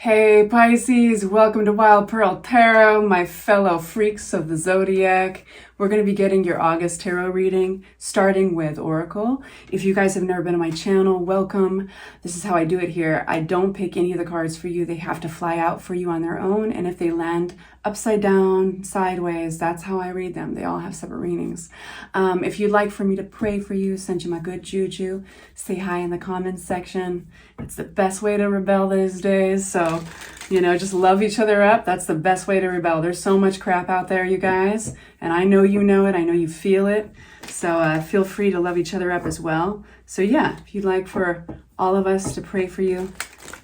Hey Pisces, welcome to Wild Pearl Tarot, my fellow freaks of the zodiac. We're going to be getting your August tarot reading, starting with Oracle. If you guys have never been on my channel, welcome. This is how I do it here. I don't pick any of the cards for you. They have to fly out for you on their own, and if they land upside down, sideways, that's how I read them. They all have separate readings. If you'd like for me to pray for you, send you my good juju, say hi in the comments section. It's the best way to rebel these days, so just love each other up. That's the best way to rebel. There's so much crap out there, you guys, and I know you know it. I know you feel it. So feel free to love each other up as well. So yeah, if you'd like for all of us to pray for you,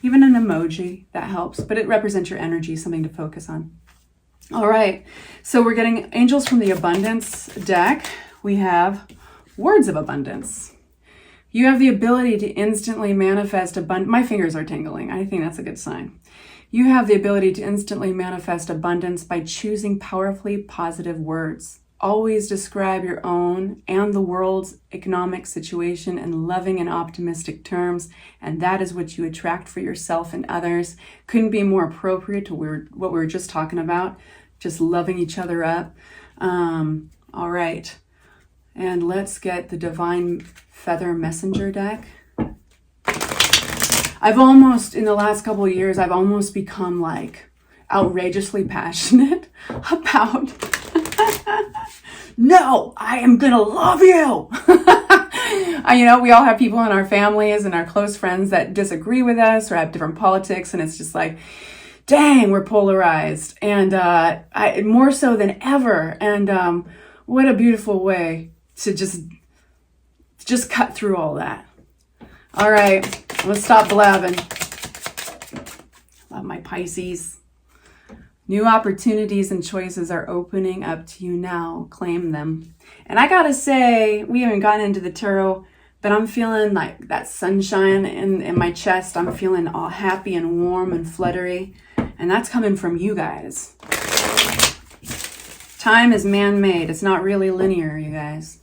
even an emoji, that helps. But it represents your energy, something to focus on. All right, so we're getting Angels from the Abundance deck. We have Words of Abundance. You have the ability to instantly manifest abundance. My fingers are tingling. I think that's a good sign. You have the ability to instantly manifest abundance by choosing powerfully positive words. Always describe your own and the world's economic situation in loving and optimistic terms, and that is what you attract for yourself and others. Couldn't be more appropriate to what we were just talking about, just loving each other up. All right, and let's get the Divine Feather Messenger deck. I've almost, in the last couple of years, I've almost become like outrageously passionate about no, I am gonna love you. We all have people in our families and our close friends that disagree with us or have different politics, and it's just like, dang, we're polarized, and more so than ever. And what a beautiful way to just cut through all that. All right, let's stop blabbing. Love my Pisces. New opportunities and choices are opening up to you now. Claim them. And I gotta say, we haven't gotten into the tarot, but I'm feeling like that sunshine in my chest. I'm feeling all happy and warm and fluttery. And that's coming from you guys. Time is man-made. It's not really linear, you guys.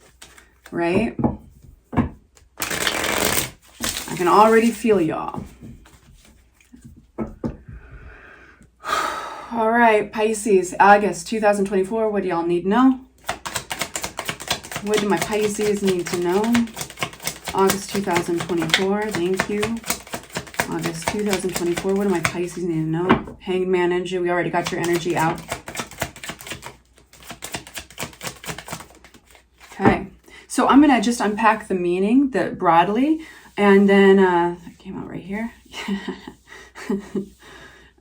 Right? I can already feel y'all. All right, Pisces, August 2024. What do y'all need to know? What do my Pisces need to know? August 2024. Thank you. August 2024. What do my Pisces need to know? Hanged Man energy. We already got your energy out. Okay. So I'm going to just unpack the meaning broadly. And then, that came out right here.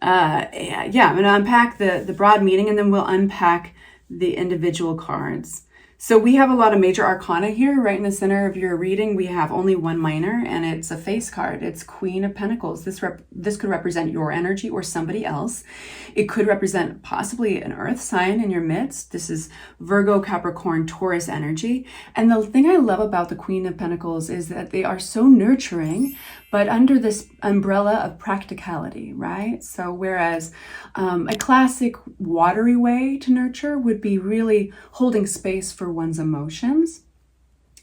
I'm going to unpack the broad meaning, and then we'll unpack the individual cards. So we have a lot of major arcana here. Right in the center of your reading, we have only one minor, and it's a face card. It's Queen of Pentacles. This could represent your energy or somebody else. It could represent possibly an earth sign in your midst. This is Virgo, Capricorn, Taurus energy. And the thing I love about the Queen of Pentacles is that they are so nurturing, but under this umbrella of practicality, right? So whereas a classic watery way to nurture would be really holding space for one's emotions,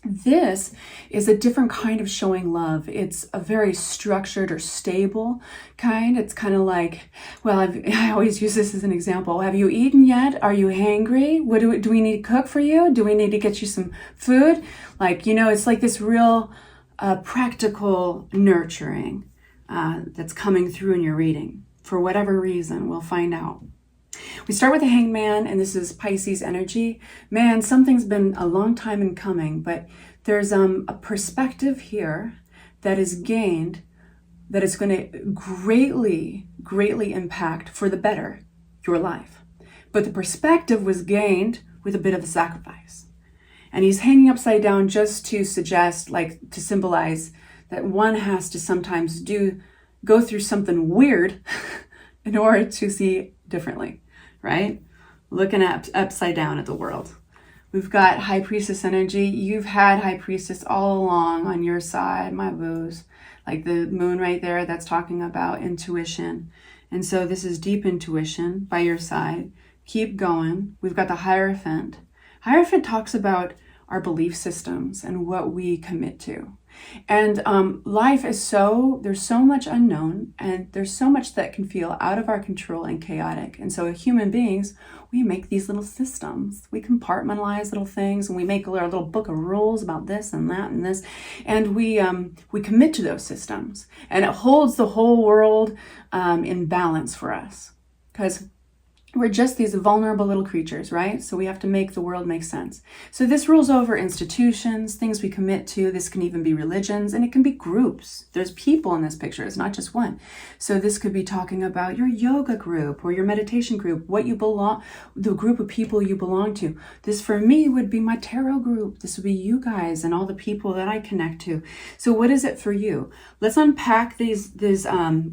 this is a different kind of showing love. It's a very structured or stable kind. It's kind of like, well, I always use this as an example. Have you eaten yet? Are you hangry? What do we need to cook for you? Do we need to get you some food? It's like this real practical nurturing that's coming through in your reading. For whatever reason, we'll find out. We start with the Hanged Man, and this is Pisces energy. Man, something's been a long time in coming, but there's a perspective here that is gained that is going to greatly, greatly impact for the better your life. But the perspective was gained with a bit of a sacrifice. And he's hanging upside down just to suggest, to symbolize that one has to sometimes go through something weird in order to see differently, right? Looking upside down at the world. We've got High Priestess energy. You've had High Priestess all along on your side, my boos. Like the moon right there, that's talking about intuition. And so this is deep intuition by your side. Keep going. We've got the Hierophant. Hierophant talks about our belief systems and what we commit to. And life is there's so much unknown, and there's so much that can feel out of our control and chaotic. And so human beings, we make these little systems. We compartmentalize little things, and we make our little book of rules about this and that and this. And we commit to those systems. And it holds the whole world in balance for us. Because we're just these vulnerable little creatures, right? So we have to make the world make sense. So this rules over institutions, things we commit to. This can even be religions, and it can be groups. There's people in this picture. It's not just one. So this could be talking about your yoga group or your meditation group, what you belong, the group of people you belong to. This for me would be my tarot group. This would be you guys and all the people that I connect to. So what is it for you? Let's unpack these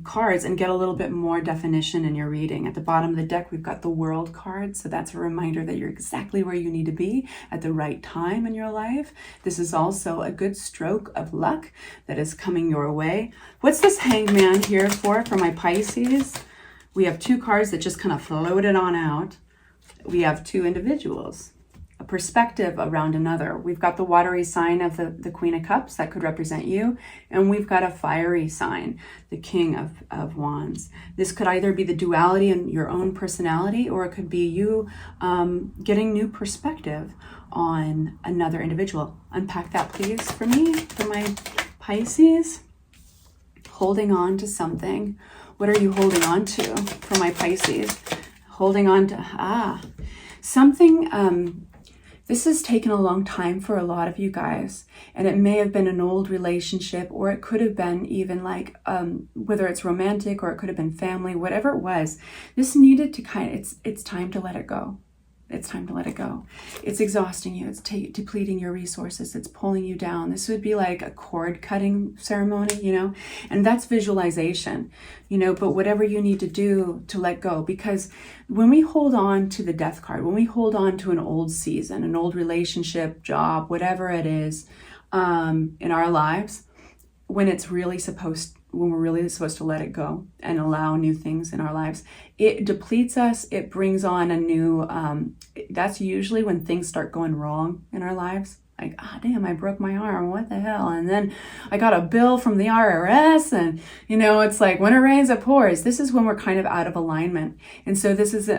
cards and get a little bit more definition in your reading. At the bottom of the deck, we've got the World card. So that's a reminder that you're exactly where you need to be at the right time in your life. This is also a good stroke of luck that is coming your way. What's this Hangman here for my Pisces? We have 2 cards that just kind of floated on out. We have 2 individuals, a perspective around another. We've got the watery sign of the Queen of Cups that could represent you, and we've got a fiery sign, the King of Wands. This could either be the duality in your own personality, or it could be you getting new perspective on another individual. Unpack that, please, for me, for my Pisces. Holding on to something. What are you holding on to for my Pisces? Holding on to, something. This has taken a long time for a lot of you guys, and it may have been an old relationship, or it could have been even like, whether it's romantic or it could have been family, whatever it was, this needed to it's time to let it go. It's time to let it go. It's exhausting you. It's depleting your resources. It's pulling you down. This would be like a cord cutting ceremony, and that's visualization, but whatever you need to do to let go, because when we hold on to the Death card, when we hold on to an old season, an old relationship, job, whatever it is, in our lives, when we're really supposed to let it go and allow new things in our lives, it depletes us. It brings on a new, that's usually when things start going wrong in our lives. Like, damn, I broke my arm. What the hell? And then I got a bill from the IRS, and, it's like when it rains, it pours. This is when we're kind of out of alignment. And so this is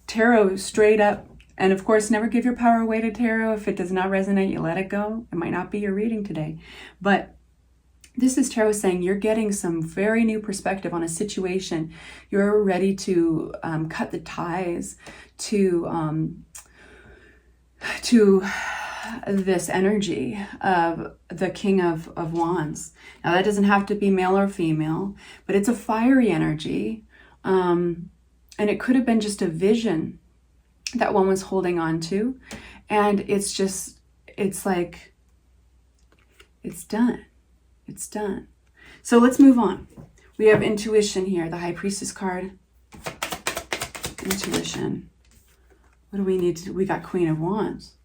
tarot straight up. And of course, never give your power away to tarot. If it does not resonate, you let it go. It might not be your reading today, but this is tarot saying you're getting some very new perspective on a situation. You're ready to cut the ties to this energy of the King of Wands. Now, that doesn't have to be male or female, but it's a fiery energy. And it could have been just a vision that one was holding on to. And it's like, it's done. It's done. So let's move on. We have intuition here, the High Priestess card. Intuition. What do we need to do? We got Queen of Wands.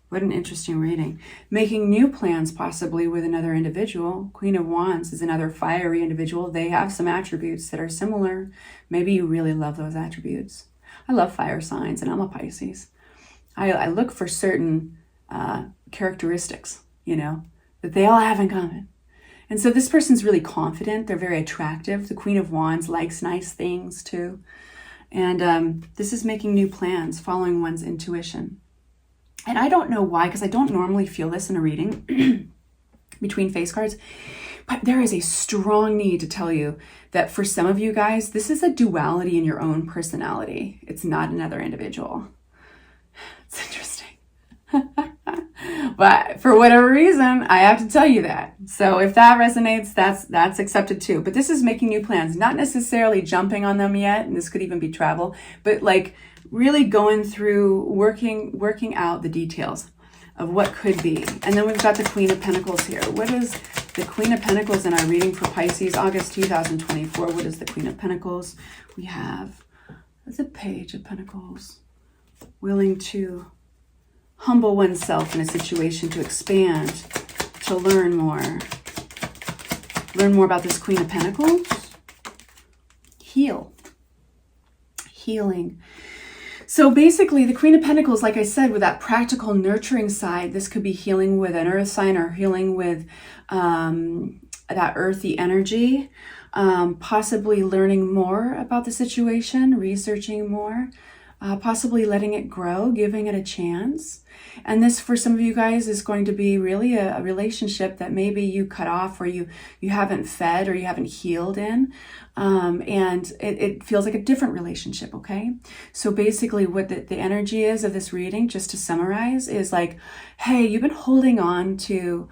What an interesting reading. Making new plans possibly with another individual. Queen of Wands is another fiery individual. They have some attributes that are similar. Maybe you really love those attributes. I love fire signs, and I'm a Pisces. I look for certain characteristics, that they all have in common. And so this person's really confident. They're very attractive. The Queen of Wands likes nice things too. And this is making new plans, following one's intuition. And I don't know why, because I don't normally feel this in a reading between face cards, but there is a strong need to tell you that for some of you guys, this is a duality in your own personality. It's not another individual. It's interesting. But for whatever reason, I have to tell you that. So if that resonates, that's accepted too. But this is making new plans, not necessarily jumping on them yet. And this could even be travel, but like really going through, working out the details of what could be. And then we've got the Queen of Pentacles here. What is the Queen of Pentacles in our reading for Pisces, August 2024? What is the Queen of Pentacles? We have the Page of Pentacles, willing to humble oneself in a situation, to expand, to learn more. Learn more about this Queen of Pentacles. Healing. So basically, the Queen of Pentacles, like I said, with that practical nurturing side, this could be healing with an earth sign or healing with that earthy energy, possibly learning more about the situation, researching more, possibly letting it grow, giving it a chance. And this, for some of you guys, is going to be really a relationship that maybe you cut off, or you haven't fed, or you haven't healed in. And it feels like a different relationship, okay? So basically what the energy is of this reading, just to summarize, is like, hey, you've been holding on to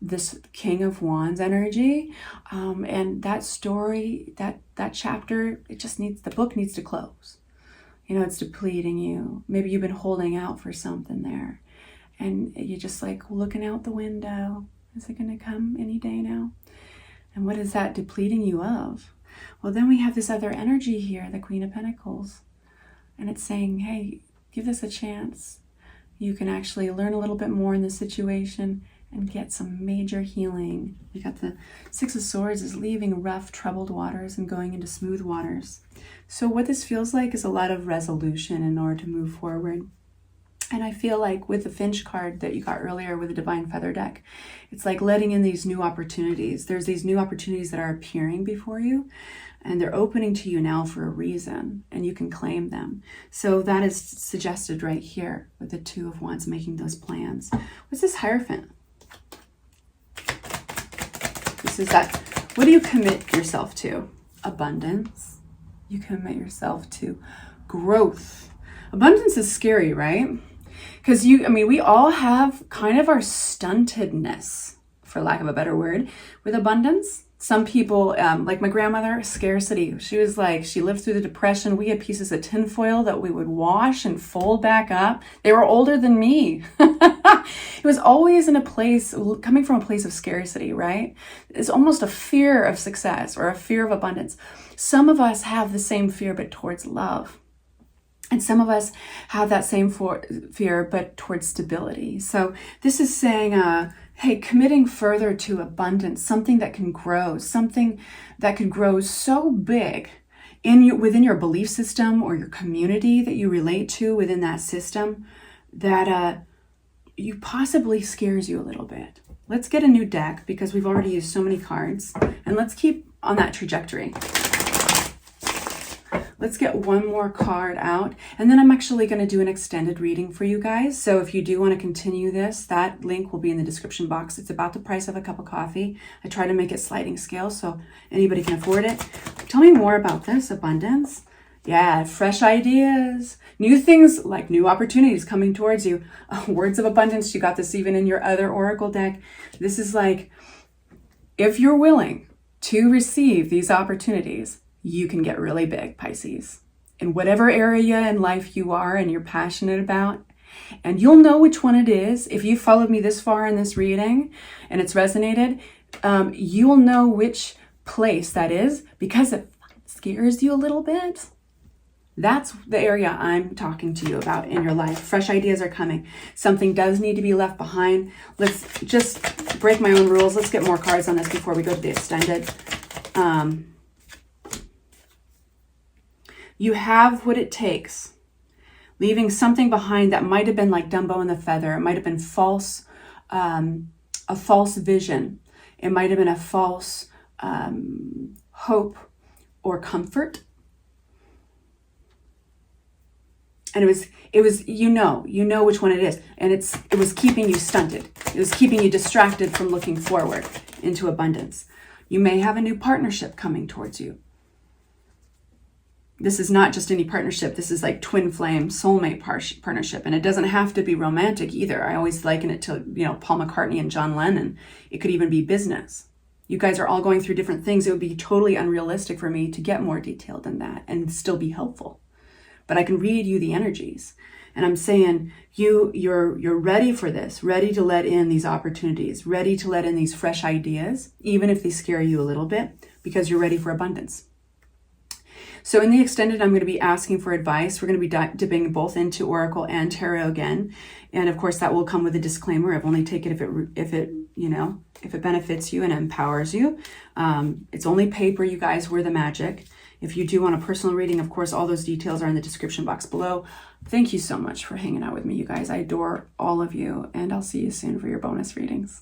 this King of Wands energy, and that story, that chapter, the book needs to close. You know, it's depleting you. Maybe you've been holding out for something there, and you're just like looking out the window. Is it going to come any day now? And what is that depleting you of? Well, then we have this other energy here, the Queen of Pentacles, and it's saying, hey, give this a chance. You can actually learn a little bit more in this situation and get some major healing. We got the Six of Swords is leaving rough, troubled waters and going into smooth waters. So what this feels like is a lot of resolution in order to move forward. And I feel like with the Finch card that you got earlier with the Divine Feather deck, it's like letting in these new opportunities. There's these new opportunities that are appearing before you, and they're opening to you now for a reason, and you can claim them. So that is suggested right here with the Two of Wands making those plans. What's this Hierophant? This is that, what do you commit yourself to? Abundance. You commit yourself to growth. Abundance is scary, right? Because we all have kind of our stuntedness, for lack of a better word, with abundance. Some people, like my grandmother, scarcity. She was like, she lived through the Depression. We had pieces of tinfoil that we would wash and fold back up. They were older than me. It was always in a place, coming from a place of scarcity, right? It's almost a fear of success or a fear of abundance. Some of us have the same fear, but towards love. And some of us have that same fear, but towards stability. So this is saying, hey, committing further to abundance, something that can grow so big within your belief system or your community that you relate to within that system, that you possibly scares you a little bit. Let's get a new deck because we've already used so many cards, and let's keep on that trajectory. Let's get one more card out, and then I'm actually going to do an extended reading for you guys. So if you do want to continue this, that link will be in the description box. It's about the price of a cup of coffee. I try to make it sliding scale so anybody can afford it. Tell me more about this abundance. Yeah, fresh ideas, new things, like new opportunities coming towards you. Words of abundance, you got this even in your other oracle deck. This is like, if you're willing to receive these opportunities, you can get really big, Pisces, in whatever area in life you are and you're passionate about. And you'll know which one it is. If you followed me this far in this reading and it's resonated, you'll know which place that is because it scares you a little bit. That's the area I'm talking to you about in your life. Fresh ideas are coming. Something does need to be left behind. Let's just break my own rules. Let's get more cards on this before we go to the extended. You have what it takes. Leaving something behind that might have been like Dumbo and the Feather. It might have been a false vision. It might have been a false hope or comfort. And it was you know which one it is. And it was keeping you stunted. It was keeping you distracted from looking forward into abundance. You may have a new partnership coming towards you. This is not just any partnership. This is like twin flame soulmate partnership. And it doesn't have to be romantic either. I always liken it to, Paul McCartney and John Lennon. It could even be business. You guys are all going through different things. It would be totally unrealistic for me to get more detailed than that and still be helpful. But I can read you the energies. And I'm saying you're ready for this, ready to let in these opportunities, ready to let in these fresh ideas, even if they scare you a little bit, because you're ready for abundance. So in the extended, I'm going to be asking for advice. We're going to be dipping both into Oracle and Tarot again. And of course, that will come with a disclaimer of only take it if it benefits you and empowers you. It's only paper, you guys. We're the magic. If you do want a personal reading, of course, all those details are in the description box below. Thank you so much for hanging out with me, you guys. I adore all of you, and I'll see you soon for your bonus readings.